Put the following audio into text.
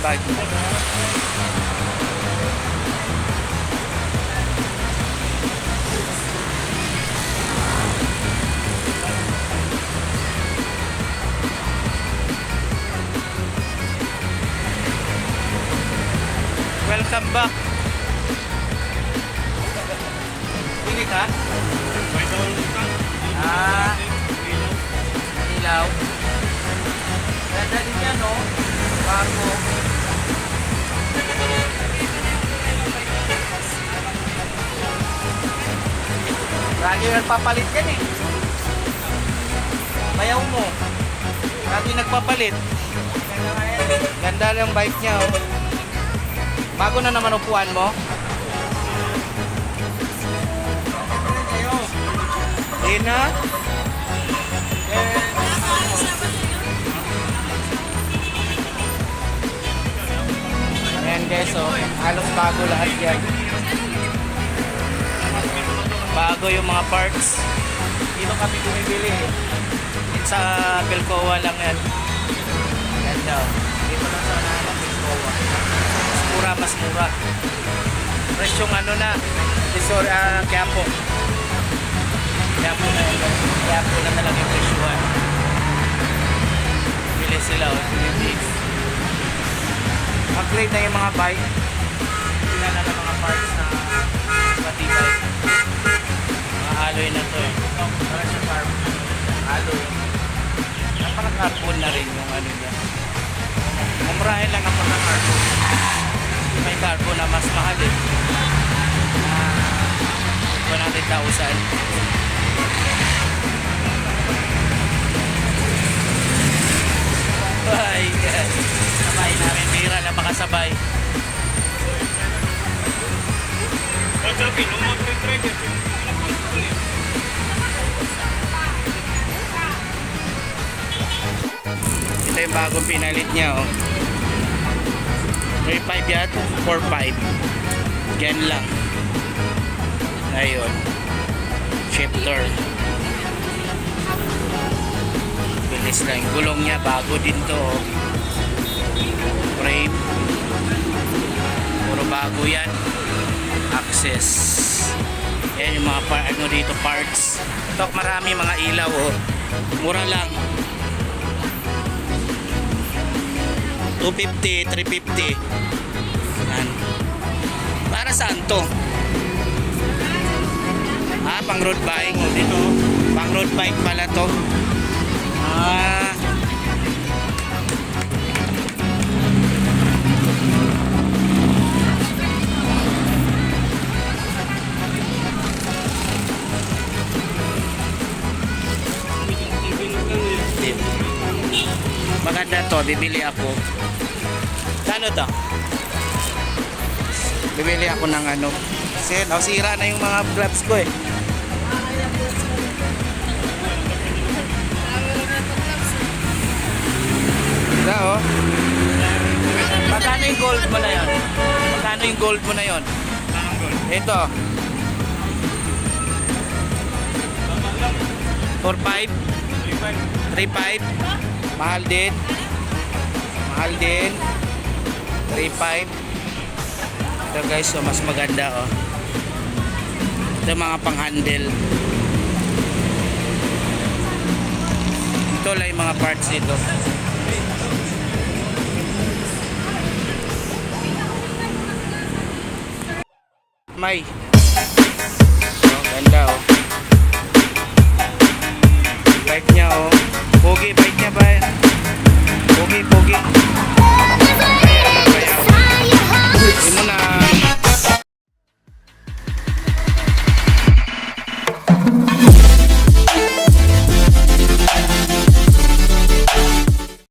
bag. Welcome back. Pili ka? Ilaw. Ganda din yan, no? Bago. Lagi nagpapalit yan eh. Bayaw mo. Lagi nagpapalit. Ganda lang bike niya, oh. Bago na naman upuan mo. Hindi na. Ayan guys, oh, halos bago lahat yan. Bago yung mga parts. Dito kami bumibili. Sa Pilcoa lang yan. Yan daw. Dito lang sa unahan ng Pilcoa. Mas mura. Presyong ano na. Quiapo. Quiapo na yun. Quiapo na talaga yung presyuhan. Bili sila, oh. Upgrade na yung mga bike. Sila na ng mga parts na matibay. Mga alloy na to, eh. Para sa carbon. Alloy. Parang carbon na rin yung ano niya. Mumurahin lang ang pagka-carbon. May carbon na mas mahal, eh. 100,000. Ay, yes. Sabay namin, bira na makasabay. Ito yung bagong pinalit niya, oh. 3.5 yan, 4.5. Yan lang. Ayun. Shifter. Bilis lang. Gulong niya, bago din to, oh. Frame. Puro bago yan. Access. Yan yung mga ano dito, parts. Ito, marami mga ilaw, oh. Mura lang. 250, 350. Yan. Para saan to? Pang road bike. Dito, pang road bike pala to. Maganda to, bibili ako. Ano to? Bibili ako ng ano. Kasi sira na yung mga gloves ko, eh. Ito, oh. Magkano yung gold mo na yun? Magkano yung gold mo na yun? Ito. 4.5? 3.5? Mahal din. Mahal din. 3.5. Ito guys, so mas maganda, oh. Ito mga pang handle. Ito lang yung mga parts dito. May. Oh, ganda, oh. Bike niya, oh. Pogi.